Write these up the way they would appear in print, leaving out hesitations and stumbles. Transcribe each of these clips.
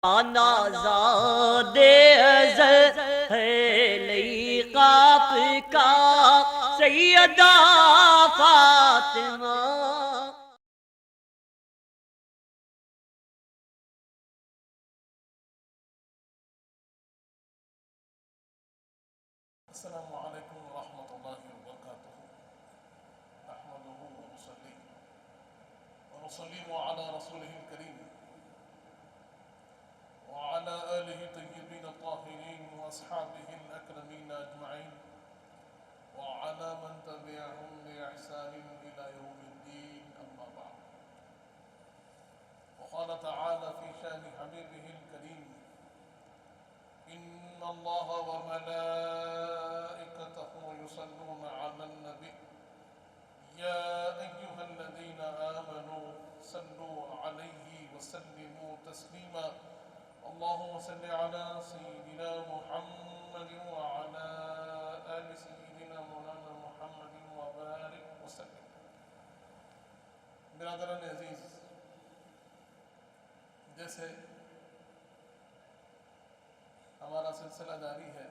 آزاد ازل ہے لئی قاف کا سیدہ فاطمہ. السلام علیکم ورحمۃ اللہ وبرکاتہ. نحمده ونصلي ونسلم على رسوله الكريم وعلى آله الطيبين الطاهرين وأصحابه الأكرمين أجمعين وعلى من تبعهم بإحسان إلى يوم الدين. أما بعد، وقال تعالى في شأن حبيبه الكريم: إن الله وملائكته يصلون على النبي يا أيها الذين آمنوا صلوا عليه وسلموا تسليما. اللهم صل على سيدنا محمد وعلى آل سيدنا مولانا محمد وبارك وسلم. برادران عزیز، جیسے ہمارا سلسلہ جاری ہے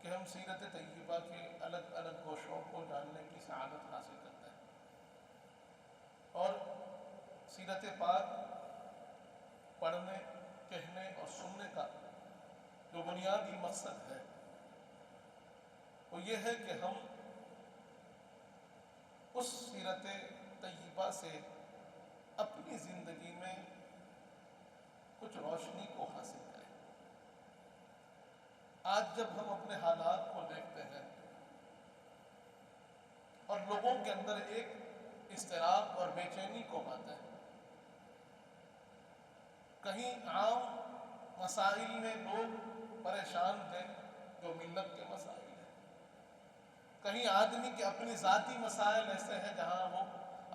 کہ ہم سیرت طیبہ کے الگ الگ گوشوں کو جاننے کی سعادت حاصل کرتے ہیں، اور سیرت پاک پڑھنے، کہنے اور سننے کا جو بنیادی مقصد ہے وہ یہ ہے کہ ہم اس سیرت طیبہ سے اپنی زندگی میں کچھ روشنی کو حاصل کریں. آج جب ہم اپنے حالات کو دیکھتے ہیں اور لوگوں کے اندر ایک اضطراب اور بے چینی کو پاتے ہیں، کہیں عام مسائل میں لوگ پریشان تھے جو ملت کے مسائل ہیں، کہیں آدمی کے اپنی ذاتی مسائل ایسے ہیں جہاں وہ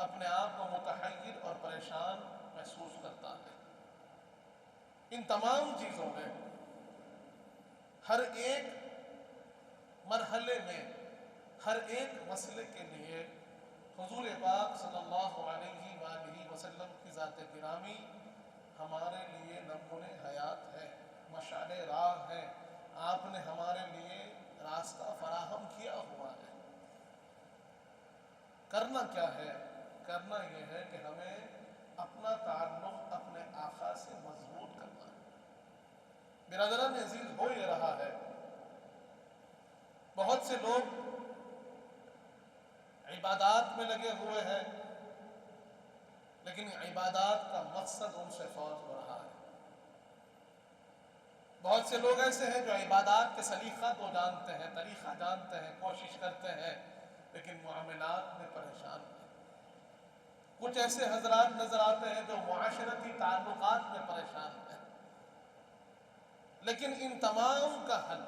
اپنے آپ کو متحیر اور پریشان محسوس کرتا ہے. ان تمام چیزوں میں ہر ایک مرحلے میں ہر ایک مسئلے کے لیے حضور پاک صلی اللہ علیہ وآلہ وسلم کی ذات گرامی ہمارے لیے نمونِ حیات ہے، مشعل راہ ہے. آپ نے ہمارے لیے راستہ فراہم کیا ہوا ہے. کرنا کیا ہے؟ کرنا یہ ہے کہ ہمیں اپنا تعلق اپنے آقا سے مضبوط کرنا ہے. برادران عزیز، ہو یہ رہا ہے بہت سے لوگ عبادات میں لگے ہوئے ہیں، لیکن عبادات کا مقصد ان سے فوت ہو رہا ہے. بہت سے لوگ ایسے ہیں جو عبادات کے سلیقہ کو جانتے ہیں، طریقہ جانتے ہیں، کوشش کرتے ہیں، لیکن معاملات میں پریشان ہیں. کچھ ایسے حضرات نظر آتے ہیں جو معاشرتی تعلقات میں پریشان ہیں. لیکن ان تمام کا حل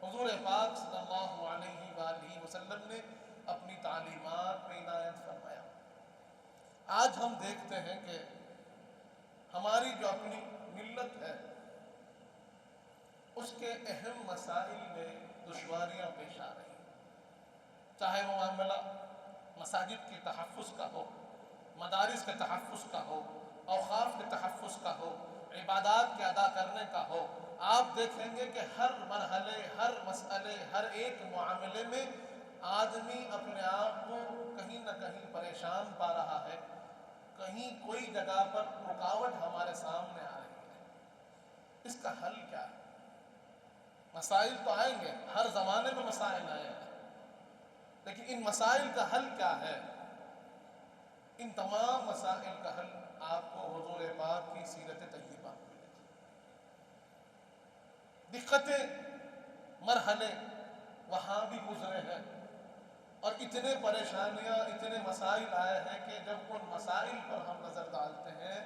حضور پاک صلی اللہ علیہ وآلہ وسلم نے اپنی تعلیمات میں عنایت فرمایا. آج ہم دیکھتے ہیں کہ ہماری جو اپنی ملت ہے اس کے اہم مسائل میں دشواریاں پیش آ رہی ہیں، چاہے وہ معاملہ مساجد کے تحفظ کا ہو، مدارس کے تحفظ کا ہو، اوقاف کے تحفظ کا ہو، عبادات کے ادا کرنے کا ہو. آپ دیکھیں گے کہ ہر مرحلے، ہر مسئلے، ہر ایک معاملے میں آدمی اپنے آپ کو کہیں نہ کہیں پریشان پا رہا ہے، کہیں کوئی جگہ پر رکاوٹ ہمارے سامنے آ رہی ہے. اس کا حل کیا ہے؟ مسائل تو آئیں گے، ہر زمانے میں مسائل آئے ہیں، لیکن ان مسائل کا حل کیا ہے؟ ان تمام مسائل کا حل آپ کو حضور پاک کی سیرت طیبہ میں ملے گا. دقتیں، مرحلے وہاں بھی گزرے ہیں، اور اتنے پریشانیاں، اتنے مسائل آئے ہیں کہ جب ان مسائل پر ہم نظر ڈالتے ہیں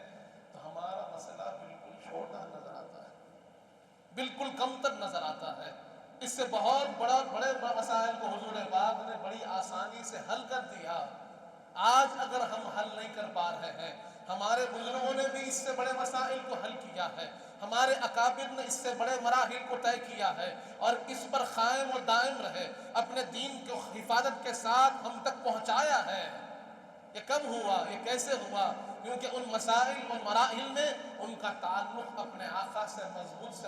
تو ہمارا مسئلہ بالکل چھوٹا نظر آتا ہے، بالکل کم تر نظر آتا ہے. اس سے بہت بڑے مسائل کو حضور پاک نے بڑی آسانی سے حل کر دیا. آج اگر ہم حل نہیں کر پا رہے ہیں، ہمارے بزرگوں نے بھی اس سے بڑے مسائل کو حل کیا ہے، ہمارے اکابر نے اس سے بڑے مراحل کو طے کیا ہے اور اس پر قائم و دائم رہے، اپنے دین کو حفاظت کے ساتھ ہم تک پہنچایا ہے. یہ کب ہوا؟ یہ کیسے ہوا؟ کیونکہ ان مسائل اور مراحل میں ان کا تعلق اپنے آقا سے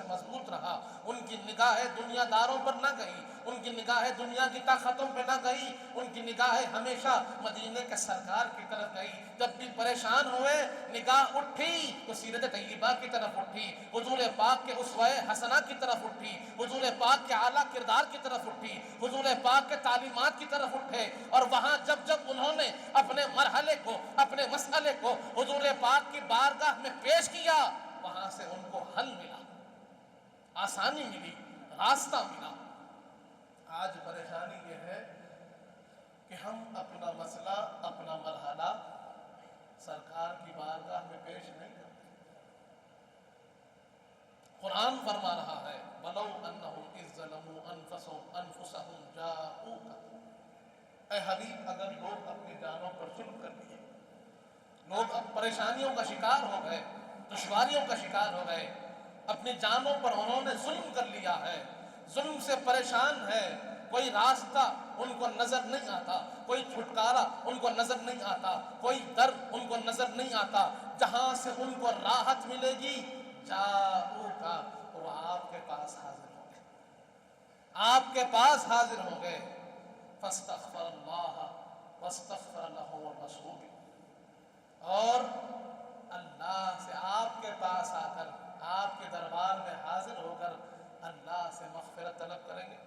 مضبوط رہا. ان کی نگاہ دنیا داروں پر نہ گئی، ان کی نگاہ دنیا کی طاقتوں پہ نہ گئی، ان کی نگاہ ہمیشہ مدینے کے سرکار کی طرف گئی. جب بھی پریشان ہوئے نگاہ اٹھی تو سیرت طیبہ کی طرف اٹھی، حضور پاک کے اسوہ حسنہ کی طرف اٹھی، حضور پاک کے اعلیٰ کردار کی طرف اٹھی، حضور پاک کے تعلیمات کی طرف اٹھے. اور وہاں جب انہوں نے اپنے مرحلے کو، اپنے مسئلے کو حضور پاک کی بارگاہ میں پیش کیا، وہاں سے ان کو حل ملا، آسانی ملی، راستہ ملا. آج پریشانی یہ ہے کہ ہم اپنا مسئلہ، اپنا مرحلہ سرکار کی بارگاہ میں پیش نہیں کرتے. قرآن فرما رہا ہے وَلَوْ أَنَّهُمْ إِذْ ظَلَمُوا أَنفُسَهُمْ جَاءُوكَ. اے حبیب اگر لوگ اپنی جانوں پر ظلم کر لیے، لوگ اب پریشانیوں کا شکار ہو گئے، دشواریوں کا شکار ہو گئے، اپنی جانوں پر انہوں نے ظلم کر لیا ہے، ظلم سے پریشان ہے، کوئی راستہ ان کو نظر نہیں آتا، کوئی چھٹکارا ان کو نظر نہیں آتا، کوئی در ان کو نظر نہیں آتا جہاں سے ان کو راحت ملے گی، جاؤ کا وہ آپ کے پاس حاضر ہو گئے، آپ کے پاس حاضر ہو گئے. فاستغفر اللہ واستغفر لهم الرسول. اور اللہ سے آپ کے پاس آ کر، آپ کے دربار میں حاضر ہو کر اللہ سے مغفرت طلب کریں گے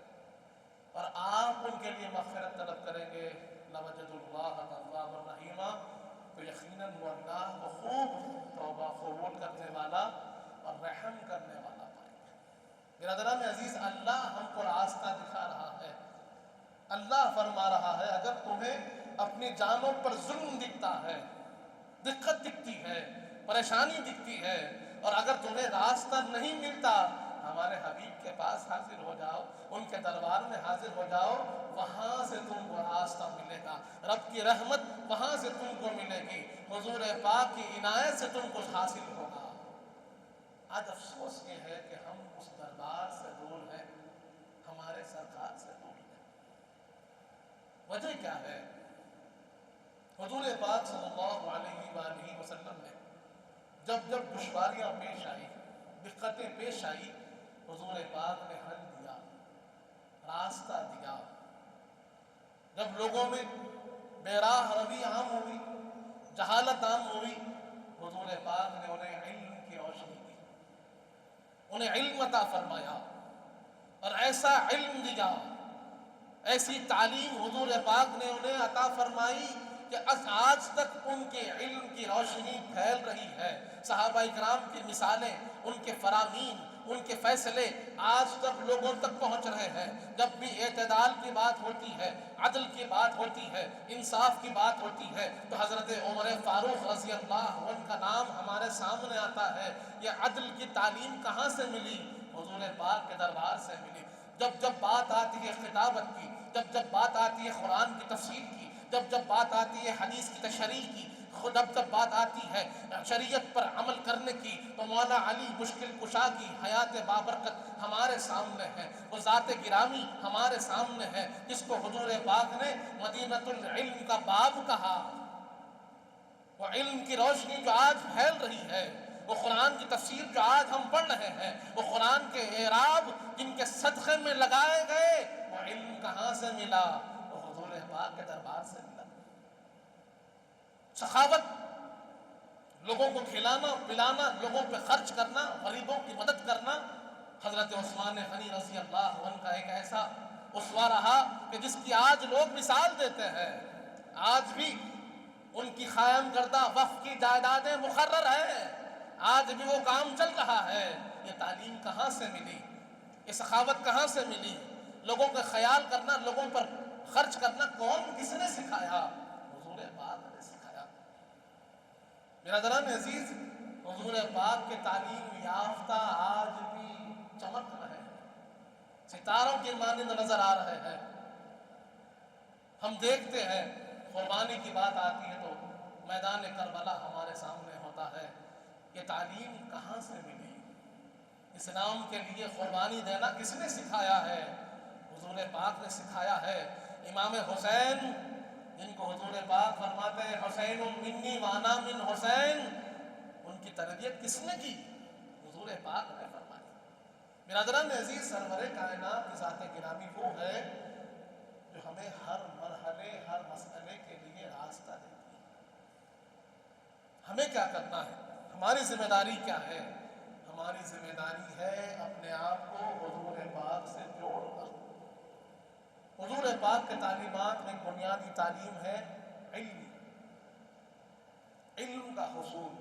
اور آپ ان کے لیے مغفرت طلب کریں گے. لوجد اللہ توابا رحیما. تو یقیناً وہ اللہ کو خوب توبہ قبول کرنے والا اور رحم کرنے والا پائیں گے. برادران عزیز، اللہ ہم کو راستہ دکھا رہا ہے. اللہ فرما رہا ہے اگر تمہیں اپنی جانوں پر ظلم دکھتا ہے، دقت دکھتی ہے، پریشانی دکھتی ہے، اور اگر تمہیں راستہ نہیں ملتا، ہمارے حبیب کے پاس حاضر ہو جاؤ، ان کے دربار میں حاضر ہو جاؤ، وہاں سے تم کو راستہ ملے گا. رب کی رحمت وہاں سے تم کو ملے گی، حضور پاک کی عنایت سے تم کو حاصل ہوگا. آج افسوس یہ ہے کہ ہم اس دربار سے دور ہیں، ہمارے سرکار سے دور ہیں. وجہ کیا ہے؟ حضور پاک صلی اللہ علیہ وآلہ وسلم نے جب دشواریاں پیش آئی، دقتیں پیش آئی، حضور پاک نے حل دیا، راستہ دیا. جب لوگوں میں بے راہ روی عام ہوئی، جہالت عام ہوئی، حضور پاک نے انہیں علم کی روشنی دی، انہیں علم عطا فرمایا اور ایسا علم دیا، ایسی تعلیم حضور پاک نے انہیں عطا فرمائی کہ آج تک ان کے علم کی روشنی پھیل رہی ہے. صحابہ اکرام کی مثالیں، ان کے فرامین، ان کے فیصلے آج تک لوگوں تک پہنچ رہے ہیں. جب بھی اعتدال کی بات ہوتی ہے، عدل کی بات ہوتی ہے، انصاف کی بات ہوتی ہے، تو حضرت عمر فاروق رضی اللہ عنہ کا نام ہمارے سامنے آتا ہے. یہ عدل کی تعلیم کہاں سے ملی؟ حضور پاک کے دربار سے ملی. جب بات آتی ہے خطابت کی، جب بات آتی ہے قرآن کی تفسیر کی، جب بات آتی ہے حدیث کی تشریح کی، جب بات آتی ہے شریعت پر عمل کرنے کی، تو مولا علی مشکل کشا کی حیات بابرکت ہمارے سامنے ہے. وہ ذات گرامی ہمارے سامنے ہے جس کو حضور پاک نے مدینۃ العلم کا باب کہا. وہ علم کی روشنی جو آج پھیل رہی ہے، وہ قرآن کی تفسیر جو آج ہم پڑھ رہے ہیں، وہ قرآن کے اعراب جن کے صدقے میں لگائے گئے، وہ علم کہاں سے ملا؟ وہ حضور پاک کے دربار سے ملا. سخاوت، لوگوں کو کھلانا پلانا، لوگوں پہ خرچ کرنا، غریبوں کی مدد کرنا، حضرت عثمان غنی رضی اللہ عنہ کا ایک ایسا اسوہ رہا کہ جس کی آج لوگ مثال دیتے ہیں. آج بھی ان کی قائم کردہ وقف کی جائیدادیں مقرر ہیں، آج بھی وہ کام چل رہا ہے. یہ تعلیم کہاں سے ملی؟ یہ سخاوت کہاں سے ملی؟ لوگوں کا خیال کرنا، لوگوں پر خرچ کرنا کس نے سکھایا؟ حضور پاک نے سکھایا. برادران عزیز، حضور پاک کے تعلیم یافتہ آج بھی چمک رہے ہیں، ستاروں کے مانند نظر آ رہے ہیں. ہم دیکھتے ہیں قربانی کی بات آتی ہے تو میدان کربلا ہمارے سامنے ہوتا ہے. یہ تعلیم کہاں سے ملی؟ اسلام کے لیے قربانی دینا کس نے سکھایا ہے؟ حضور پاک نے سکھایا ہے. امام حسین ان کو حضور پاک فرماتے ہیں حسین منی وانا من حسین، ان کی تربیت کس نے کی؟ حضور پاک نے فرمائی۔ برادران عزیز، سرور کائنات کی ذات گرامی وہ ہے جو ہمیں ہر مرحلے ہر مسئلے کے لیے راستہ دیتی ہے۔ ہمیں کیا کرنا ہے؟ ہماری ذمہ داری کیا ہے؟ ہماری ذمہ داری ہے اپنے آپ کو حضور پاک سے جوڑنا۔ حضور پاک کے تعلیمات میں بنیادی تعلیم ہے علم، علم کا حصول۔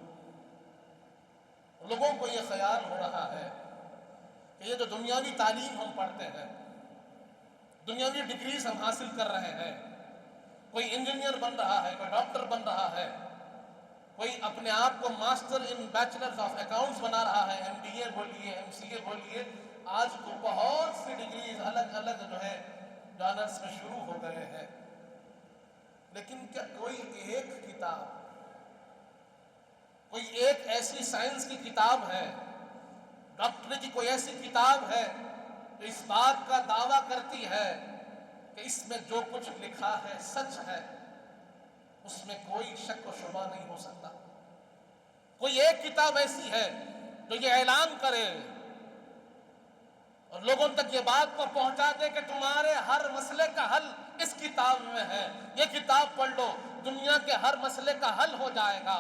لوگوں کو یہ خیال ہو رہا ہے کہ یہ جو دنیاوی تعلیم ہم پڑھتے ہیں، دنیاوی ڈگریز ہم حاصل کر رہے ہیں، کوئی انجینئر بن رہا ہے، کوئی ڈاکٹر بن رہا ہے، کوئی اپنے آپ کو master in bachelor of accounts بنا رہا ہے، MBA بولیے، MCA بولیے، آج تو بہت سی ڈگریز الگ الگ جو ہے جانرز میں شروع ہو گئے ہیں۔ لیکن کیا کوئی ایک کتاب، کوئی ایک ایسی سائنس کی کتاب ہے، ڈاکٹری کی کوئی ایسی کتاب ہے جو اس بات کا دعویٰ کرتی ہے کہ اس میں جو کچھ لکھا ہے سچ ہے، اس میں کوئی شک و شبہ نہیں ہو سکتا؟ کوئی ایک کتاب ایسی ہے جو یہ اعلان کرے اور لوگوں تک یہ بات کو پہنچا دے کہ تمہارے ہر مسئلے کا حل اس کتاب میں ہے، یہ کتاب پڑھ لو، دنیا کے ہر مسئلے کا حل ہو جائے گا؟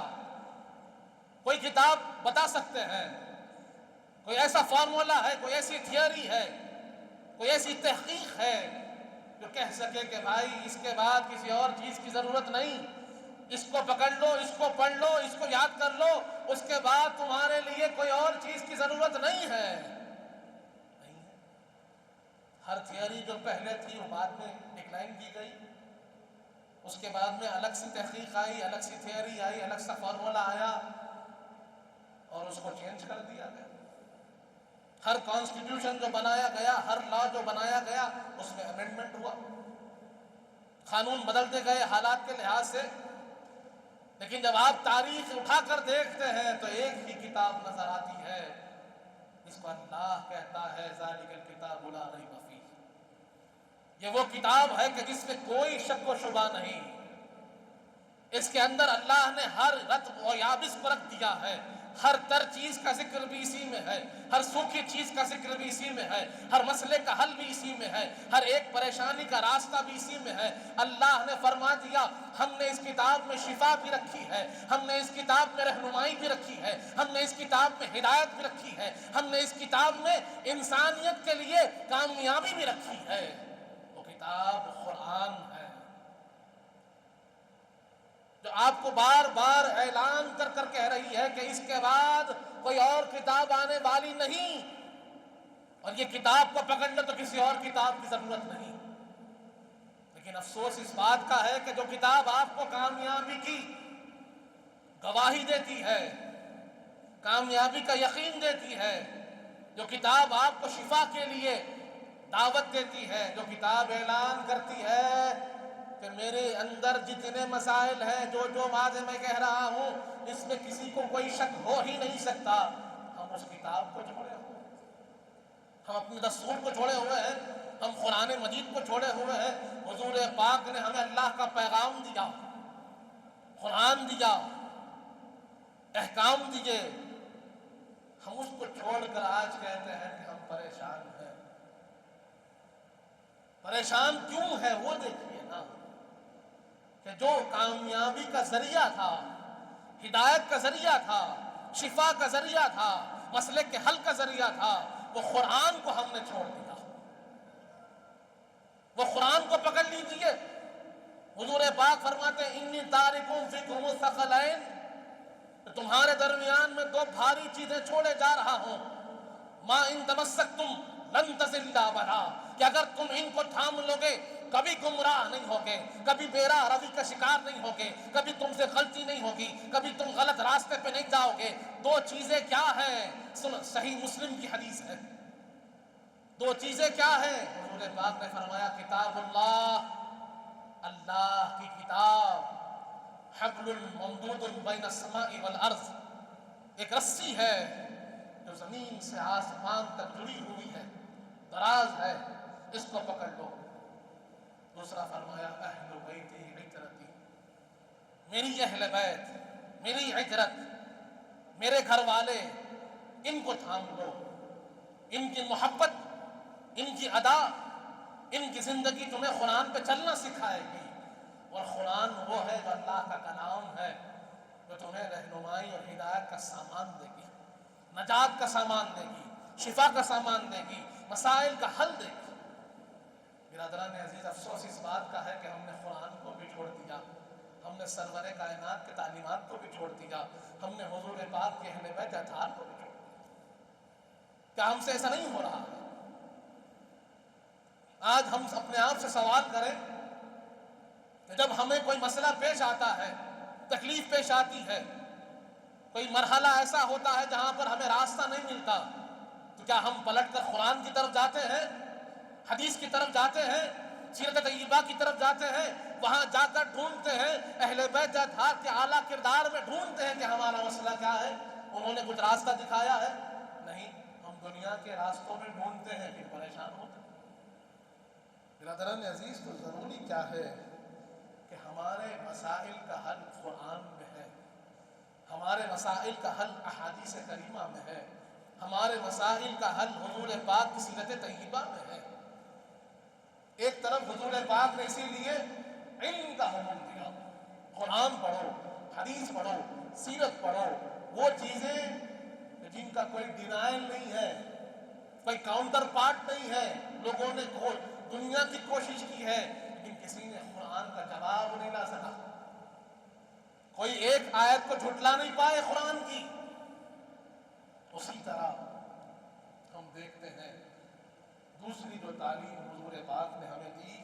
کوئی کتاب بتا سکتے ہیں؟ کوئی ایسا فارمولا ہے، کوئی ایسی تھیوری ہے، کوئی ایسی تحقیق ہے جو کہہ سکے کہ بھائی اس کے بعد کسی اور چیز کی ضرورت نہیں، اس کو پکڑ لو، اس کو پڑھ لو، اس کو یاد کر لو، اس کے بعد تمہارے لیے کوئی اور چیز کی ضرورت نہیں ہے؟ نہیں ہے۔ ہر تھیوری جو پہلے تھی وہ بعد میں ڈکلائن کی گئی، اس کے بعد میں الگ سی تحقیق آئی، الگ سی تھیوری آئی، الگ سا فارمولا آیا اور اس کو چینج کر دیا گیا۔ ہر کانسٹیٹیوشن جو بنایا گیا، ہر لا جو بنایا گیا، اس میں امینڈمنٹ ہوا، قانون بدلتے گئے حالات کے لحاظ سے۔ لیکن جب آپ تاریخ اٹھا کر دیکھتے ہیں تو ایک ہی کتاب نظر آتی ہے، اس کو اللہ کہتا ہے ذالک الکتاب لا ریب فیہ، یہ وہ کتاب ہے کہ جس میں کوئی شک و شبہ نہیں، اس کے اندر اللہ نے ہر رطب و یابس کو رکھ دیا ہے، ہر تر چیز کا ذکر بھی اسی میں ہے، ہر سوکھی چیز کا ذکر بھی اسی میں ہے، ہر مسئلے کا حل بھی اسی میں ہے، ہر ایک پریشانی کا راستہ بھی اسی میں ہے۔ اللہ نے فرما دیا ہم نے اس کتاب میں شفا بھی رکھی ہے، ہم نے اس کتاب میں رہنمائی بھی رکھی ہے، ہم نے اس کتاب میں ہدایت بھی رکھی ہے، ہم نے اس کتاب میں انسانیت کے لیے کامیابی بھی رکھی ہے۔ وہ کتاب قرآن ہے جو آپ کو بار بار اعلان کر کر کہہ رہی ہے کہ اس کے بعد کوئی اور کتاب آنے والی نہیں، اور یہ کتاب کو پکڑ لو تو کسی اور کتاب کی ضرورت نہیں۔ لیکن افسوس اس بات کا ہے کہ جو کتاب آپ کو کامیابی کی گواہی دیتی ہے، کامیابی کا یقین دیتی ہے، جو کتاب آپ کو شفا کے لیے دعوت دیتی ہے، جو کتاب اعلان کرتی ہے کہ میرے اندر جتنے مسائل ہیں، جو بات میں کہہ رہا ہوں، اس میں کسی کو کوئی شک ہو ہی نہیں سکتا، ہم اس کتاب کو چھوڑے ہوئے ہیں، ہم اپنے دستور کو چھوڑے ہوئے ہیں، ہم قرآن مجید کو چھوڑے ہوئے ہیں۔ حضور پاک نے ہمیں اللہ کا پیغام دیا، قرآن دیا، احکام دیے، ہم اس کو چھوڑ کر آج کہتے ہیں کہ ہم پریشان ہیں۔ پریشان کیوں ہے وہ دیکھیے نا، کہ جو کامیابی کا ذریعہ تھا، ہدایت کا ذریعہ تھا، شفا کا ذریعہ تھا، مسئلے کے حل کا ذریعہ تھا، وہ قرآن کو ہم نے چھوڑ دیا۔ وہ قرآن کو پکڑ لیجیے، حضور پاک فرماتے ہیں انی تارکم فیکم الثقلین، تمہارے درمیان میں دو بھاری چیزیں چھوڑے جا رہا ہوں، ما ان تمسکتم لن تضلوا ابدا، کہ اگر تم ان کو تھام لوگے کبھی گمراہ نہیں ہوگے، کبھی بیراہ روی کا شکار نہیں ہوگے، کبھی تم سے غلطی نہیں ہوگی، کبھی تم غلط راستے پہ نہیں جاؤ گے۔ دو چیزیں کیا ہیں؟ صحیح مسلم کی حدیث ہے، دو چیزیں کیا ہیں؟ حضور پاک نے فرمایا کتاب اللہ، اللہ کی کتاب، حبل ممدود بین السماء والارض، ایک رسی ہے جو زمین سے آسمان تک جڑی ہوئی ہے، دراز ہے، اس کو پکڑ لو۔ دوسرا فرمایا اہل بیتی عترتی، میری اہل بیت، میری عترت، میرے گھر والے، ان کو تھام لو، ان کی محبت، ان کی ادا، ان کی زندگی تمہیں قرآن پہ چلنا سکھائے گی، اور قرآن وہ ہے جو اللہ کا کلام ہے جو تمہیں رہنمائی اور ہدایت کا سامان دے گی، نجات کا سامان دے گی، شفا کا سامان دے گی، مسائل کا حل دے گی۔ برادران عزیز، افسوس اس بات کا ہے کہ ہم نے قرآن کو بھی چھوڑ دیا، ہم نے سرور کائنات کے تعلیمات کو بھی چھوڑ دیا، ہم نے حضور پاک کے اہل بیت اطہار کو بھی چھوڑ دیا۔ کیا ہم سے ایسا نہیں ہو رہا ہے؟ آج ہم اپنے آپ سے سوال کریں کہ جب ہمیں کوئی مسئلہ پیش آتا ہے، تکلیف پیش آتی ہے، کوئی مرحلہ ایسا ہوتا ہے جہاں پر ہمیں راستہ نہیں ملتا، تو کیا ہم پلٹ کر قرآن کی طرف جاتے ہیں، حدیث کی طرف جاتے ہیں، سیرت طیبہ کی طرف جاتے ہیں، وہاں جا کر ڈھونڈتے ہیں، اہل بیت اطہار کے اعلیٰ کردار میں ڈھونڈتے ہیں کہ ہمارا مسئلہ کیا ہے، انہوں نے کچھ راستہ دکھایا ہے؟ نہیں، ہم دنیا کے راستوں میں ڈھونڈتے ہیں، پھر پریشان ہوتے ہیں۔ برادران عزیز، تو ضروری کیا ہے کہ ہمارے مسائل کا حل قرآن میں ہے، ہمارے مسائل کا حل احادیث کریمہ میں ہے، ہمارے مسائل کا حل حضور پاک کی سیرت طیبہ میں ہے۔ ایک طرف حضور پاک نے اسی لیے علم کا حکم دیا، قرآن پڑھو، حدیث پڑھو، سیرت پڑھو، وہ چیزیں جن کا کوئی ڈینائل نہیں ہے، کوئی کاؤنٹر پارٹ نہیں ہے۔ لوگوں نے دنیا کی کوشش کی ہے لیکن کسی نے قرآن کا جواب نہیں لا سکا، کوئی ایک آیت کو جھٹلا نہیں پائے قرآن کی۔ اسی طرح ہم دیکھتے ہیں دوسری جو تعلیم حضور پاک نے ہمیں دی،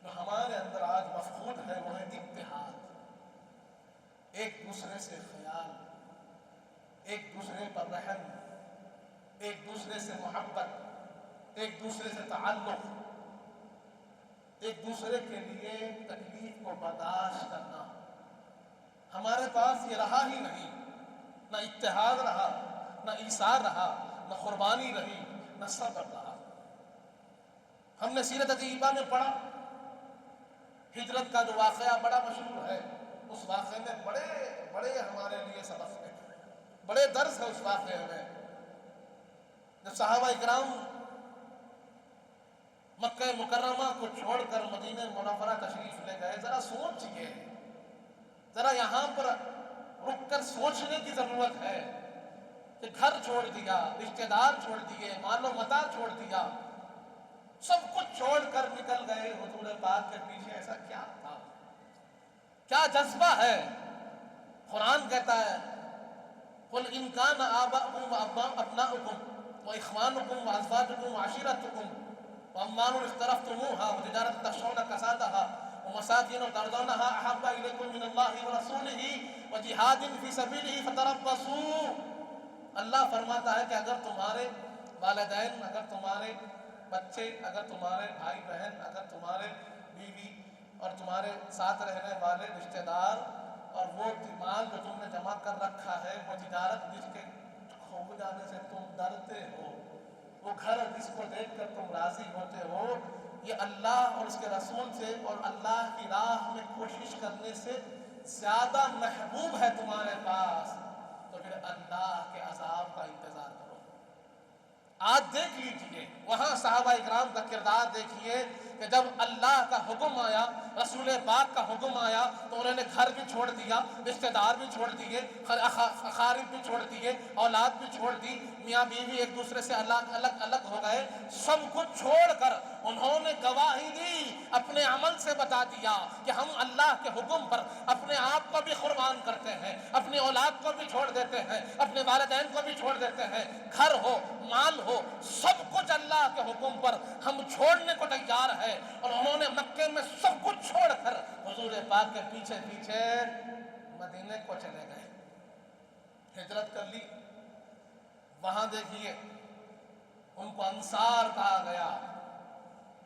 جو ہمارے اندر آج مفقود ہے، وہ ہے اتحاد، ایک دوسرے سے خیال، ایک دوسرے پر رحم، ایک دوسرے سے محبت، ایک دوسرے سے تعلق، ایک دوسرے کے لیے تکلیف کو برداشت کرنا۔ ہمارے پاس یہ رہا ہی نہیں، نہ اتحاد رہا، نہ ایثار رہا، نہ قربانی رہی، نہ صبر رہا۔ ہم نے سیرت طیبہ میں پڑھا، ہجرت کا جو واقعہ بڑا مشہور ہے، اس واقعے میں بڑے بڑے ہمارے لیے سبق ہیں، بڑے درس ہے اس واقعے میں۔ جب صحابہ اکرام مکہ مکرمہ کو چھوڑ کر مدینہ منورہ تشریف لے گئے، ذرا سوچئے، ذرا یہاں پر رک کر سوچنے کی ضرورت ہے کہ گھر چھوڑ دیا، رشتہ دار چھوڑ دیے، مال و متاع چھوڑ دیا، سب کچھ چھوڑ کر نکل گئے حضور پاک کے پیچھے۔ ایسا کیا تھا، کیا جذبہ ہے؟ قرآن کہتا ہے قُلْ إِنْ كَانَ آبَاؤُكُمْ وَأَبْنَاؤُكُمْ وَإِخْوَانُكُمْ وَأَزْوَاجُكُمْ وَعَشِيرَتُكُمْ وَأَمْوَالٌ اقْتَرَفْتُمُوهَا وَتِجَارَةٌ تَخْشَوْنَ كَسَادَهَا وَمَسَاكِنُ تَرْضَوْنَهَا أَحَبَّ إِلَيْكُم مِّنَ اللَّهِ وَرَسُولِهِ وَجِهَادٍ فِي سَبِيلِهِ فَتَرَبَّصُوا۔ اللہ فرماتا ہے کہ اگر تمہارے والدین، اگر تمہارے بچے، اگر تمہارے بھائی بہن، اگر تمہارے بیوی اور تمہارے ساتھ رہنے والے رشتہ دار، اور وہ مال جو تم نے جمع کر رکھا ہے، وہ تجارت جس کے کھو جانے سے تم ڈرتے ہو، وہ گھر جس کو دیکھ کر تم راضی ہوتے ہو، یہ اللہ اور اس کے رسول سے اور اللہ کی راہ میں کوشش کرنے سے زیادہ محبوب ہے تمہارے پاس، تو پھر اللہ کے عذاب کا انتظار کرو۔ آج دیکھ لیجئے وہاں صحابہ اکرام کا کردار دیکھیے کہ جب اللہ کا حکم آیا، رسول پاک کا حکم آیا، تو انہوں نے گھر بھی چھوڑ دیا، رشتہ دار بھی چھوڑ دیے، اقارب بھی چھوڑ دیے، اولاد بھی چھوڑ دی، میاں بیوی ایک دوسرے سے الگ ہو گئے، سب کچھ چھوڑ کر انہوں نے گواہی دی، اپنے عمل سے بتا دیا کہ ہم اللہ کے حکم پر اپنے آپ کو بھی قربان کرتے ہیں، اپنی اولاد کو بھی چھوڑ دیتے ہیں، اپنے والدین کو بھی چھوڑ دیتے ہیں، گھر ہو، مال ہو، سب کچھ اللہ کے حکم پر ہم چھوڑنے کو تیار ہے۔ اور انہوں نے مکے میں سب کچھ چھوڑ کر حضور پاک کے پیچھے پیچھے مدینے کو چلے گئے، ہجرت کر لی۔ وہاں دیکھیے ان کو انصار کہا گیا،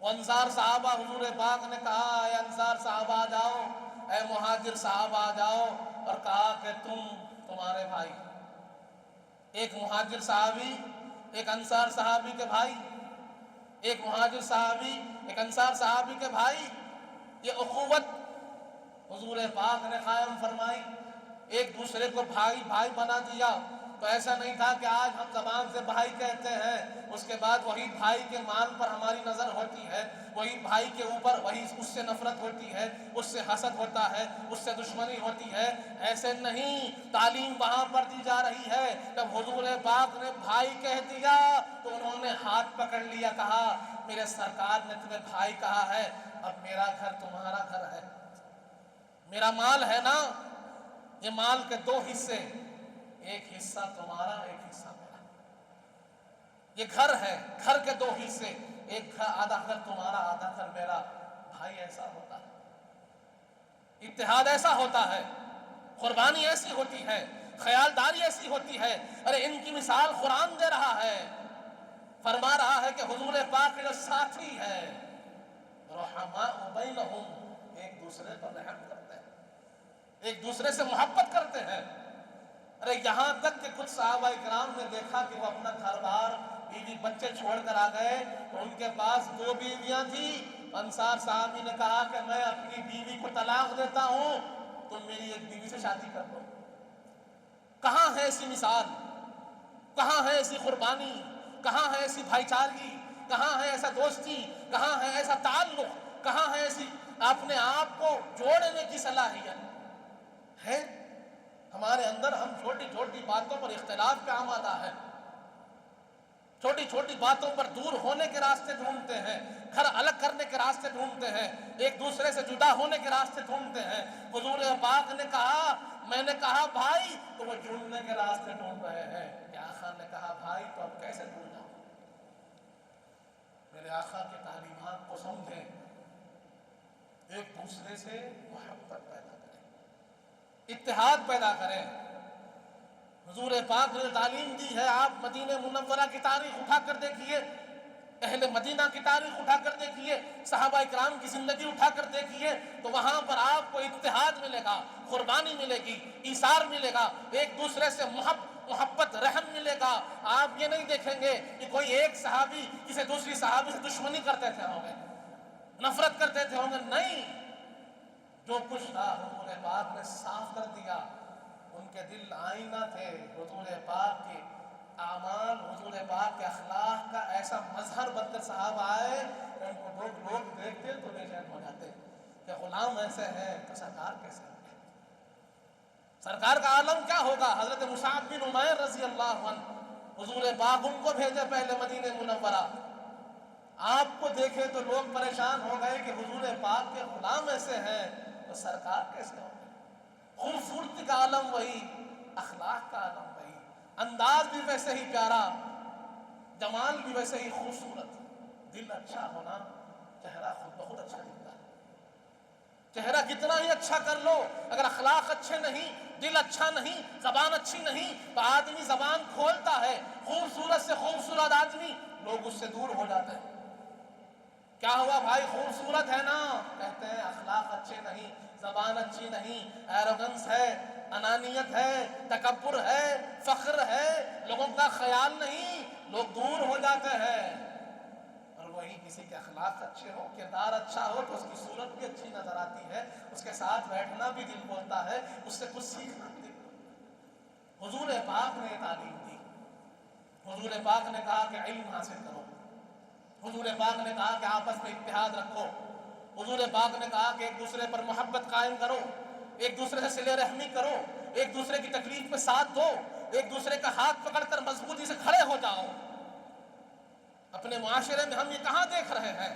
وہ انصار صحابہ، حضور پاک نے کہا اے انصار صحابہ آ جاؤ، اے مہاجر صحابہ آ جاؤ، اور کہا کہ تمہارے بھائی، ایک مہاجر صحابی، ایک انصار صحابی کے بھائی، ایک مہاجر صحابی، ایک انصار صحابی کے بھائی، یہ اخوت حضور پاک نے قائم فرمائی، ایک دوسرے کو بھائی بھائی بنا دیا۔ تو ایسا نہیں تھا کہ آج ہم زبان سے بھائی کہتے ہیں، اس کے بعد وہی بھائی کے مال پر ہماری نظر ہوتی ہے، وہی بھائی کے اوپر وہی اس سے نفرت ہوتی ہے، اس سے حسد ہوتا ہے، اس سے دشمنی ہوتی ہے۔ ایسے نہیں، تعلیم وہاں پر دی جا رہی ہے۔ جب حضور پاک نے بھائی کہہ دیا تو انہوں نے ہاتھ پکڑ لیا، کہا میرے سرکار نے تمہیں بھائی کہا ہے، اب میرا گھر تمہارا گھر ہے، میرا مال ہے نا، یہ مال کے دو حصے، ایک حصہ تمہارا ایک حصہ میرا، یہ گھر ہے، گھر کے دو حصے، ایک گھر آدھا گھر تمہارا آدھا گھر میرا۔ بھائی ایسا ہوتا ہے، اتحاد ایسا ہوتا ہے، قربانی ایسی ہوتی ہے، خیالداری ایسی ہوتی ہے۔ ارے ان کی مثال قرآن دے رہا ہے، فرما رہا ہے کہ حضور پاک کے جو ساتھی ہے رحماء بینہم، ایک دوسرے پر رحم کرتے ہیں، ایک دوسرے سے محبت کرتے ہیں۔ ارے یہاں تک کہ کچھ صحابہ اکرام نے دیکھا کہ وہ اپنا گھر بار بیوی بچے چھوڑ کر آ گئے، تو ان کے پاس 2 بیویاں تھیں۔ انصار صحابی نے کہا کہ میں اپنی بیوی کو طلاق دیتا ہوں، تم میری ایک بیوی سے شادی کر دو۔ کہاں ہے ایسی مثال، کہاں ہے ایسی قربانی، کہاں ہے ایسی بھائی چارگی، کہاں ہے ایسا دوستی، کہاں ہے ایسا تعلق، کہاں ہے ایسی اپنے آپ کو جوڑنے کی صلاحیت ہے؟ ہمارے اندر ہم چھوٹی چھوٹی باتوں پر اختلاف کا آمادہ ہے، چھوٹی چھوٹی باتوں پر دور ہونے کے راستے ڈھونڈتے ہیں، گھر الگ کرنے کے راستے ڈھونڈتے ہیں، ایک دوسرے سے جدا ہونے کے راستے ڈھونڈتے ہیں۔ حضور پاک نے کہا، میں نے کہا بھائی، تو وہ جڑنے کے راستے ڈھونڈ رہے ہیں کہ آقا نے کہا بھائی تو اب کیسے جڑ جاؤ؟ میرے آقا کی تعلیمات کو سمجھیں، ایک دوسرے سے محبت پیدا کریں، اتحاد پیدا کریں۔ حضور پاک نے تعلیم دی ہے، آپ مدینہ منورہ کی تاریخ اٹھا کر دیکھیے، اہل مدینہ کی تاریخ اٹھا کر دیکھیے، صحابہ اکرام کی زندگی اٹھا کر دیکھیے، تو وہاں پر آپ کو اتحاد ملے گا، قربانی ملے گی، ایثار ملے گا، ایک دوسرے سے محبت رحم ملے گا۔ آپ یہ نہیں دیکھیں گے کہ کوئی ایک صحابی کسی دوسری صحابی سے دشمنی کرتے تھے ہوں گے، نفرت کرتے تھے ہوں گے، نہیں، جو کچھ تھا حضور پاک نے صاف کر دیا۔ ان کے دل آئینہ تھے، حضور پاک کے اعمال، حضور پاک کے اخلاق کا ایسا مظہر بن کر صحابہ آئے کہ ان کو لوگ دیکھتے تو بے چین ہو جاتے کہ غلام ایسے ہیں تو سرکار کیسے ہیں، سرکار کا عالم کیا ہوگا۔ حضرت مصعب بن عمیر رضی اللہ عنہ، حضور پاک ان کو بھیجے پہلے مدینہ منورہ، آپ کو دیکھے تو لوگ پریشان ہو گئے کہ حضور پاک کے غلام ایسے ہیں تو سرکار کیسے ہوں گے۔ خوبصورتی کا عالم وہی، اخلاق کا عالم وہی، انداز بھی ویسے ہی پیارا، جمال بھی ویسے ہی خوبصورت۔ دل اچھا ہونا، چہرہ خود بخود اچھا دکھتا ہے۔ چہرہ کتنا ہی اچھا کر لو، اگر اخلاق اچھے نہیں، دل اچھا نہیں، زبان اچھی نہیں، تو آدمی زبان کھولتا ہے، خوبصورت سے خوبصورت آدمی، لوگ اس سے دور ہو جاتے ہیں۔ کیا ہوا بھائی، خوبصورت ہے نا، کہتے ہیں اخلاق اچھے نہیں، زبان اچھی نہیں، ایروگنس ہے، انانیت ہے، تکبر ہے، فخر ہے، لوگوں کا خیال نہیں، لوگ دور ہو جاتے ہیں۔ اور وہی کسی کے اخلاق اچھے ہو، کردار اچھا ہو تو اس کی صورت بھی اچھی نظر آتی ہے، اس کے ساتھ بیٹھنا بھی دل بولتا ہے، اس سے کچھ سیکھنا بھی دل بولتا ہے۔ حضور پاک نے تعلیم دی، حضور پاک نے کہا کہ علم حاصل کرو، حضور پاک نے کہا کہ آپس میں اتحاد رکھو، حضور پاک نے کہا کہ ایک دوسرے پر محبت قائم کرو، ایک دوسرے سے صلہ رحمی کرو، ایک دوسرے کی تکلیف میں ساتھ دو، ایک دوسرے کا ہاتھ پکڑ کر مضبوطی سے کھڑے ہو جاؤ۔ اپنے معاشرے میں ہم یہ کہاں دیکھ رہے ہیں؟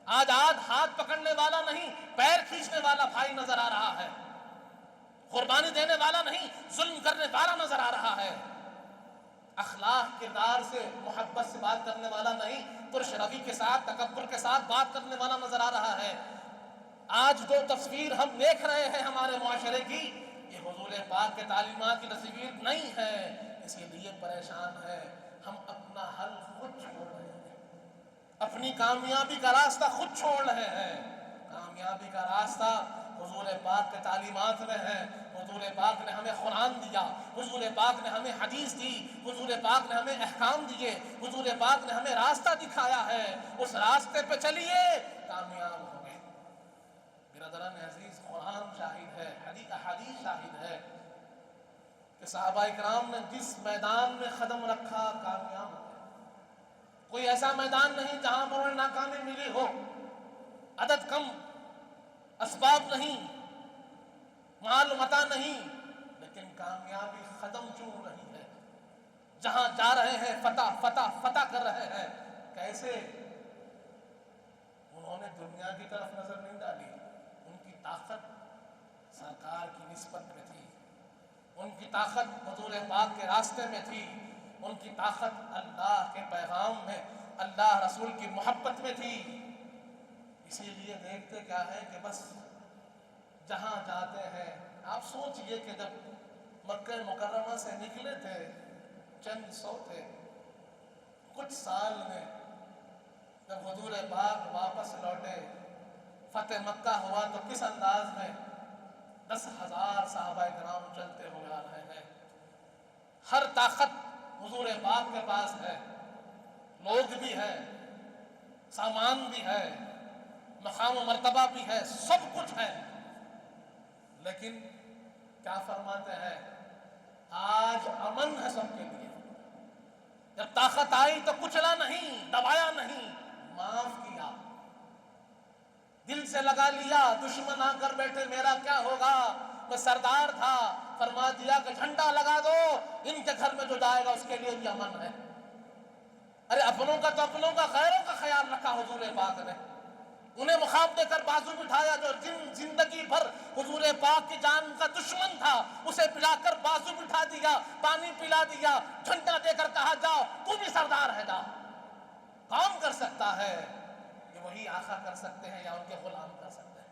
آج ہاتھ پکڑنے والا نہیں، پیر کھینچنے والا بھائی نظر آ رہا ہے، قربانی دینے والا نہیں، ظلم کرنے والا نظر آ رہا ہے، اخلاق کردار سے محبت سے بات کرنے والا نہیں، ترش روی کے ساتھ تکبر کے ساتھ بات کرنے والا نظر آ رہا ہے۔ آج جو تصویر ہم دیکھ رہے ہیں ہمارے معاشرے کی، یہ حضور پاک کے تعلیمات کی تصویر نہیں ہے، اسی لیے پریشان ہے۔ ہم اپنا حل خود چھوڑ رہے ہیں، اپنی کامیابی کا راستہ خود چھوڑ رہے ہیں۔ کامیابی کا راستہ حضور پاک کے تعلیمات میں ہے، حضور پاک نے ہمیں قرآن دیا، حضور پاک نے ہمیں حدیث دی، حضور پاک نے ہمیں احکام دیے، حضور پاک نے ہمیں راستہ دکھایا ہے، اس راستے پہ چلیے کامیاب ہوں گے۔ برادران عزیز، قرآن شاہد ہے، حدیث شاہد ہے کہ صحابہ اکرام نے جس میدان میں قدم رکھا کامیاب ہوئے۔ کوئی ایسا میدان نہیں جہاں پر انہیں ناکامی ملی ہو، عدد کم، اسباب نہیں، مال متاع نہیں، لیکن کامیابی قدم چوم رہی ہے۔ جہاں جا رہے ہیں فتح فتح فتح کر رہے ہیں۔ کیسے؟ انہوں نے دنیا کی طرف نظر نہیں ڈالی، ان کی طاقت سرکار کی نسبت میں تھی، ان کی طاقت حضور پاک کے راستے میں تھی، ان کی طاقت اللہ کے پیغام میں، اللہ رسول کی محبت میں تھی۔ اسی لیے دیکھتے کیا ہے کہ بس جہاں جاتے ہیں، آپ سوچئے کہ جب مکہ مکرمہ سے نکلے تھے چند سو تھے، کچھ سال میں جب حضور پاک واپس لوٹے، فتح مکہ ہوا تو کس انداز میں 10,000 صحابہ کرام چلتے ہوئے آ رہے ہیں۔ ہر طاقت حضور پاک کے پاس ہے، لوگ بھی ہے، سامان بھی ہے، مقام و مرتبہ بھی ہے، سب کچھ ہے، لیکن کیا فرماتے ہیں؟ آج امن ہے سب کے لیے۔ جب طاقت آئی تو کچلا نہیں، دبایا نہیں، معاف کیا، دل سے لگا لیا۔ دشمن آ کر بیٹھے میرا کیا ہوگا، میں سردار تھا، فرما دیا کہ جھنڈا لگا دو، ان کے گھر میں جو جائے گا اس کے لیے بھی امن ہے۔ ارے اپنوں کا تو اپنوں کا، غیروں کا خیال رکھا حضور پاک نے، انہیں مخاط دے کر بازو بٹھایا۔ جو زندگی بھر حضور پاک کی جان کا دشمن تھا، اسے پلا کر بازو بٹھا دیا، پانی پلا دیا، جھنڈا دے کر کہا جاؤ تو بھی سردار ہے، جا کام کر سکتا ہے۔ یہ وہی آقا کر سکتے ہیں یا ان کے غلام کر سکتے ہیں۔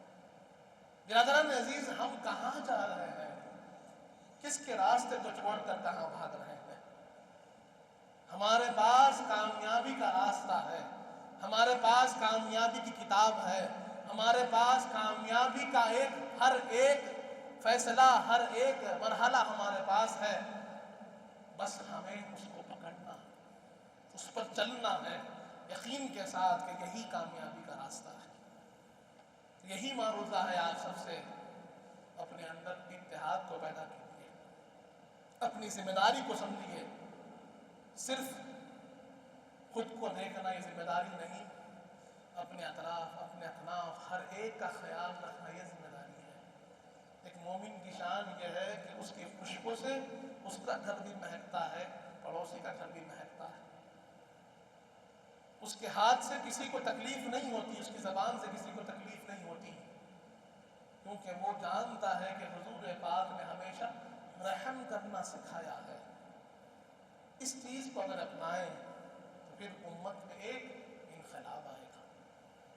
برادران عزیز، ہم کہاں جا رہے ہیں؟ کس کے راستے کو چھوڑ کر کہاں بھاگ رہے ہیں؟ ہمارے پاس کامیابی کا راستہ ہے، ہمارے پاس کامیابی کی کتاب ہے، ہمارے پاس کامیابی کا ہر ایک فیصلہ، ہر ایک مرحلہ ہمارے پاس ہے۔ بس ہمیں اس کو پکڑنا ہے، اس پر چلنا ہے، یقین کے ساتھ کہ یہی کامیابی کا راستہ ہے۔ یہی معروضہ ہے آج سب سے، اپنے اندر اتحاد کو پیدا کیجیے، اپنی ذمہ داری کو سمجھیے۔ صرف خود کو دیکھنا یہ ذمہ داری نہیں، اپنے اطراف، اپنے اکناف، ہر ایک کا خیال رکھنا یہ ذمہ داری ہے۔ ایک مومن کی شان یہ ہے کہ اس کی خوشبو سے اس کا گھر بھی مہکتا ہے، پڑوسی کا گھر بھی مہکتا ہے۔ اس کے ہاتھ سے کسی کو تکلیف نہیں ہوتی، اس کی زبان سے کسی کو تکلیف نہیں ہوتی، کیونکہ وہ جانتا ہے کہ حضور پاک نے ہمیشہ رحم کرنا سکھایا ہے۔ اس چیز کو اگر اپنائیں تو پھر امت میں ایک انقلاب آئے گا،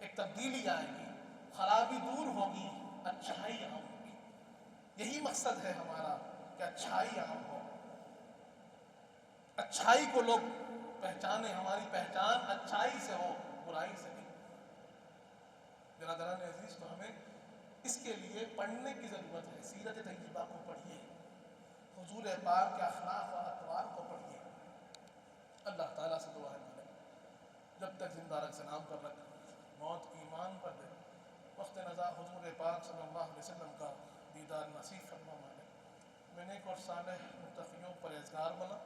ایک تبدیلی آئے گی، خرابی دور ہوگی، اچھائی عام ہوگی۔ یہی مقصد ہے ہمارا کہ اچھائی عام ہو، اچھائی کو لوگ پہچانے، ہماری پہچان اچھائی سے ہو، برائی سے نہیں۔ برادران عزیز، تو ہمیں اس کے لیے پڑھنے کی ضرورت ہے۔ سیرت طیبہ کو پڑھیے، حضور پاک کے اخلاق و اطوار کو پڑھیے۔ اللہ تعالیٰ سے دعا ہے مالک، جب تک زندہ رکھ، سلام پر رکھ، موت کی ایمان پر دے، وقت نزا حضور پاک صلی اللہ علیہ وسلم کا دیدار نصیب فرما مالک۔ میں نیک اور صالح متقیوں پرہیزگار بنا،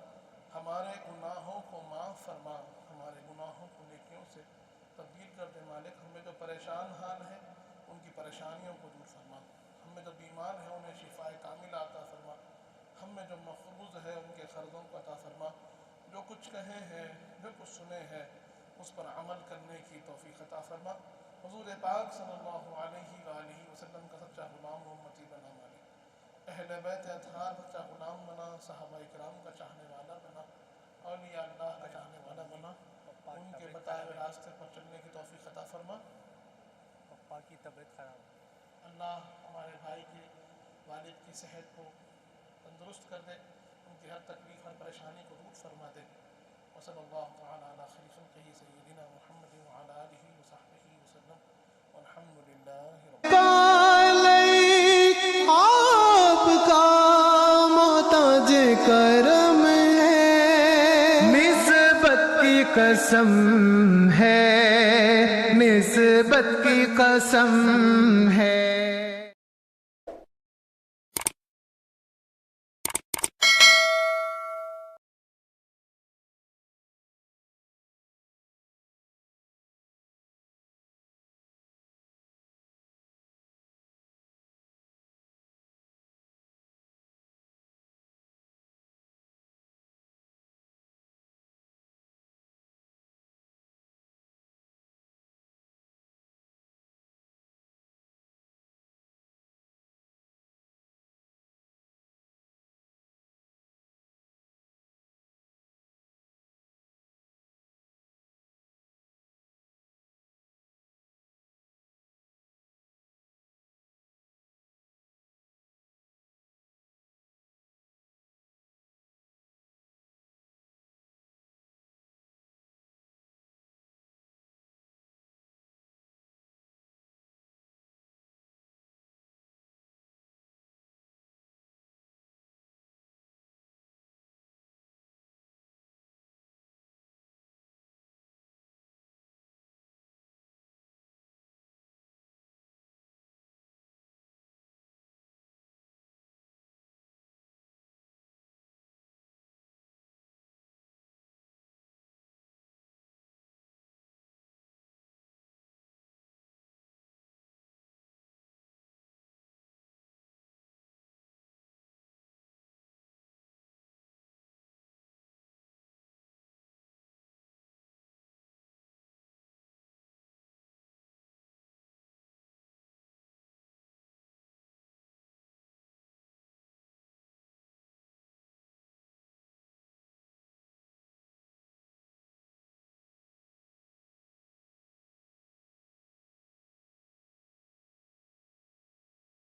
ہمارے گناہوں کو معاف فرما، ہمارے گناہوں کو نیکیوں سے تبدیل کر دے مالک۔ ہمیں جو پریشان حال ہیں ان کی پریشانیوں کو دور فرما، ہم میں جو بیمار ہیں انہیں شفاء کاملہ عطا فرما، ہم میں جو مقروض ہے ان کے قرضوں کو عطا فرما۔ جو کچھ کہے ہیں، جو کچھ سنے ہیں، اس پر عمل کرنے کی توفیق عطا فرما۔ حضور پاک صلی اللہ علیہ وآلہ وسلم کا سچا غلام و امتی بنا مالک، اہل بیت اطہار کا سچا غلام بنا، صحابہ کرام کا چاہنے والا بنا، اولیاء اللہ کا چاہنے والا بنا، ان کے بتائے ہوئے راستے پر چلنے کی توفیق عطا فرما۔ پپا کی طبیعت خراب، اللہ ہمارے بھائی کے والد کی صحت کو تندرست کر دے، ان کی ہر تکلیف، ہر پریشانی کو دور فرما دے۔ وصلی اللہ تعالی علی خیر خلقہ سیدنا محمد وعلی آلہ وصحبہ وسلم، والحمد للہ رب آپ کا قسم ہے، نسبت کی قسم ہے۔